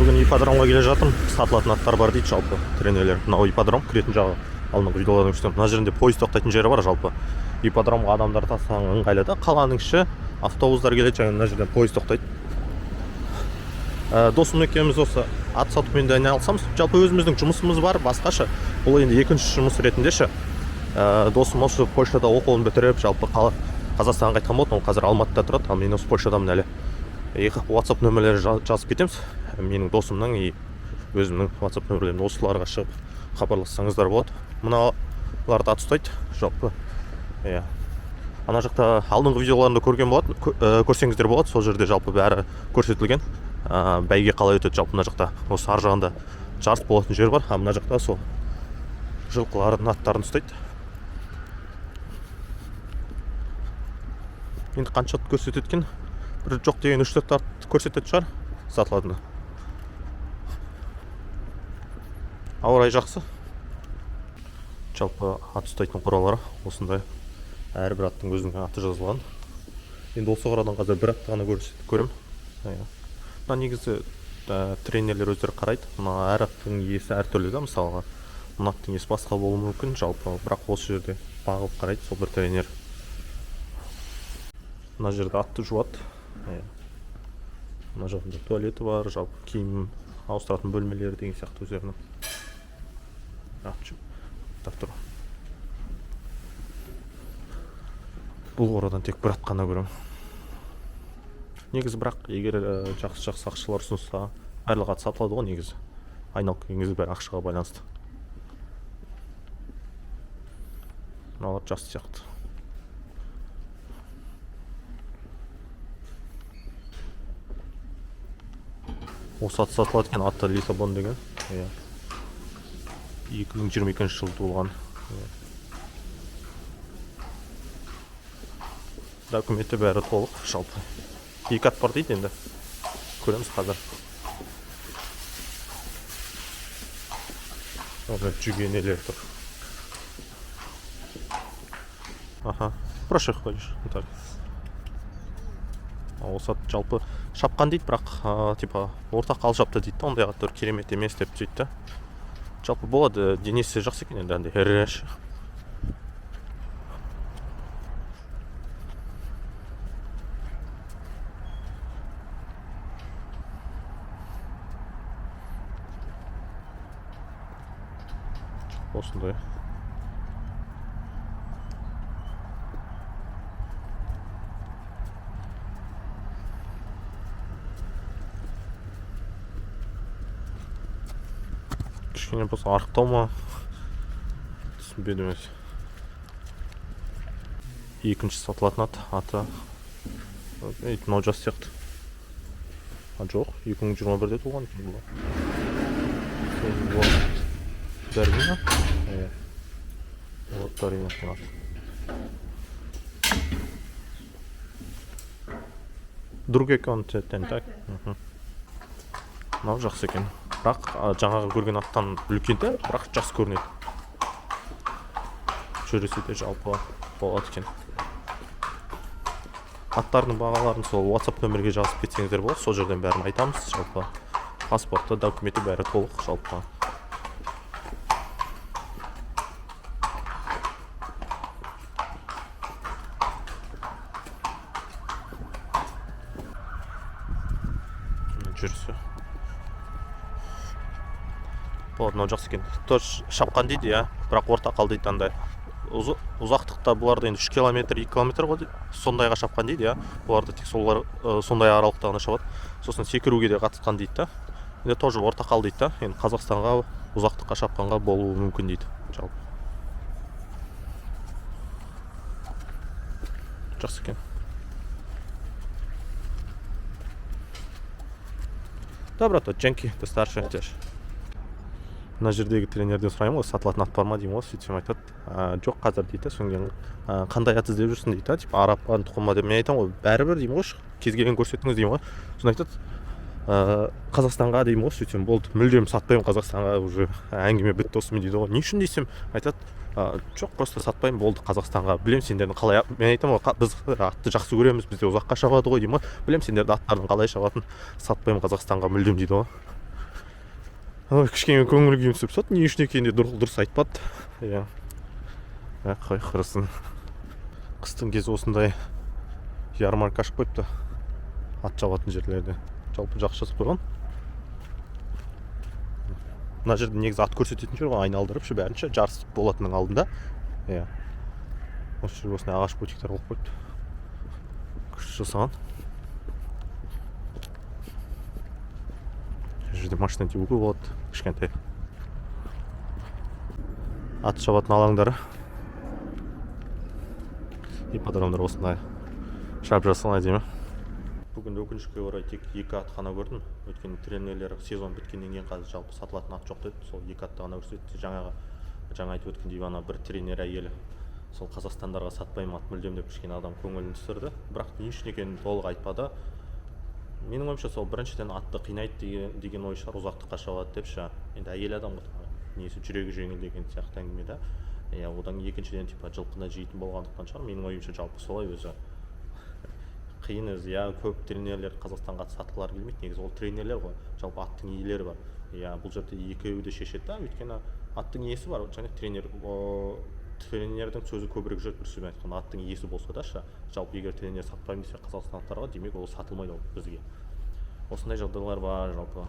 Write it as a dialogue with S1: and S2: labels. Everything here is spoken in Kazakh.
S1: Бүгін ипподромға келе жатырмын. Сатылатын аттар бар дейді жалпы тренерлер. Мынау ипподром кіретін жағы. Алдыңғы видеолардан көрсетемін. Мына жерінде пойыз тоқтайтын жері бар жалпы. Ипподромға адамдар тасыған ыңғайлы да. Қаланың іші автобустар келеді, және мына жерден пойыз тоқтайды. Досым екеуміз осы ат сатумен де айналысамыз. Жалпы өзіміздің жұмысымыз бар, басқаша. Бұл енді екінші жұмыс ретінде ше. Досым осы Польшада оқуын бітіріп, жалпы Қазақстанға қайтқан болатын. Ол қазір Алматыда тұрады, ал мен осы Польшадамын әлі. WhatsApp нөмірлері жазып кетеміз. Менің досымның и өзімнің WhatsApp нөмірлерін осыларға шығып хабарлассаңыздар болады. Мыналарды ат ұстайды жалпы. Ана жақта алдыңғы видеоларында көрген болады, көрсеңіздер болады. Сол жерде жалпы бәрі көрсетілген. Бәйге қалай өтеді жалпы мына жақта. Осы ар жағында жарыс болатын жер бар. Мына жақта сол жылқылардың аттарын ұстайды. Енді қанша ат көрсетеді екен? Бір жоқ деген 3-4 ат көрсетеді шығар сатылатыны. Ауа райы жақсы. Жалпы ат ұстайтын қоралары осындай. Әрбір аттың өзінің аты жазылған. Енді осы қорадан қазір бір атты ғана көремін. Мына негізі тренерлер өздері қарайды. Мына әр аттың иесі әртүрлі да, мысалға. Мына аттың иесі басқа болуы мүмкін, жалпы бірақ осы жерде бағып қарайды сол бір тренер. Мына жерде атты жуады. Мына жағында туалеті бар, жалпы киім ауыстыратын бөлмелері деген сияқты өздерінің. Бұл қорадан тек бір ат қана көремін. Негізі бірақ егер жақсы ақшалар ұсынса, барлығы ат сатылады ғой негізі. Айналып келген бәрі ақшаға байланысты. Мыналар жас сияқты. Осы ат сатылады екен, аты Лиссабон деген. 2022 жылы туылған. Документі бәрі толық, жалпы. 2 ат бар дейді енді. Көреміз қазір. Оны жүгенелер тұр. Прошу ходишь. Так. Осы ат жалпы шапқан дейді, бірақ типа орта қал шапты дейді. Ондай аттар керемет емес деп сөйтті. Жалпы болады, денесі жақсы екен енді, ірі. Осындай. Кішкене болса арықтау ма? Түсінбедім өз. Екінші сатылатын аты. Мынау жас сияқты. Жоқ, 2021-де туған екен бұл. Дарвина? Вот Дарвина аты. Другой контент, так? Мынау жақсы екен. Бірақ жаңағы көрген аттан үлкенді, бірақ жақсы көрінеді. Жүресі де жалпы болады екен. Аттардың бағаларын сол WhatsApp нөмірге жазып кетсеңіздер болады, сол жерден бәрін айтамыз. Жалпы паспорты, документі бәрі толық жалпы. Жүрісі. Мынау жақсы екен. Тоже шапқан дейді, бірақ орта қал дейді андай. Ұзақтықта бұларды енді 3 километр, 2 километр ғой дейді. Сондайға шапқан дейді, бұларды тек сондай аралықта ғана шабады. Сосын секіруге де қатысқан дейді. Енді тоже орта қал дейді. Енді Қазақстанға ұзақтыққа шапқанға болуы мүмкін дейді. Жалпы. Жақсы екен. Да, брат, Дженки, ты старше әтеш. Мына жердегі тренерден сұраймын ғой, сатылатын ат бар ма деймін ғой, сөйтсем айтады. Жоқ қазір дейді, соң қандай ат іздеп жүрсің дейді, типа арапан тұқыма деп. Мен айтамын ғой, бәрібір деймін ғой, кез келген көрсетіңіз деймін ғой. Сосын айтады, Қазақстанға деймін ғой, сөйтсем болды, мүлдем сатпаймын Қазақстанға, уже әңгіме бітті осымен дейді ғой. Не үшін дейсем, айтады, жоқ просто сатпаймын, болды Қазақстанға. Білем сендердің қалай, мен айтамын ғой, біз атты жақсы көреміз, бізде ұзаққа шабады ғой деймін ғой. Білем сендерді аттардың қалай шабатын, сатпаймын Қазақстанға мүлдем дейді ғой. ой кішкене көңіл күйім түсіп сот не үшін екенін де дұрыс айтпады. Иә қой құрысын, қыстың кезі осындай ярмарка ашып қойыпты ат шабатын жерлерде. Жалпы жақсы жасап қойған. Мына жерде негізі ат көрсететін жер ғой, айналдырып ше бәрінше жарыс болатынның алдында. Иә осы жерде осындай ағаш бутиктер қойып қойыпты, күшті жасаған. Жерде машина теуге болады, кішкентай ат шабатын алаңдары. Ипподромдар осындай шап жасалған әдемі. Бүгін өкінішке орай тек 2 ат қана көрдім. Өйткені тренерлер сезон біткеннен кейін қазір жалпы сатылатын ат жоқ деді. Сол 2 атты ғана көрсетті. Жаңа айтып өткендей ана бір тренер әйелі сол қазақстандарға сатпаймын ат мүлдем деп кішкене адам көңілін түсірді. Бірақ не үшін екенін толық айтпады. Менің ойымша сол біріншіден атты қинайды деген ой шығар, ұзақтыққа шабады деп ше. Енді әйел адам несі жүрегі жеңіл деген сияқты әңгіме да. Одан екіншіден типа жылқыны жейтін болғандықтан шығар. Менің ойымша жалпы солай өзі. Қиын өзі, көп тренерлер Қазақстанға сатқылары келмейді. Негізі ол тренерлер ғой, жалпы аттың иелері бар. Бұл жерде екеуі де шешеді да, өйткені аттың иесі бар, және тренердің сөзі көбірек жүреді. Бір сөзбен айтқанда аттың иесі болса да жалпы егер тренер сатпаймын десе қазақстандықтарға, демек ол сатылмайды ол бізге. Осындай жағдайлар бар жалпы.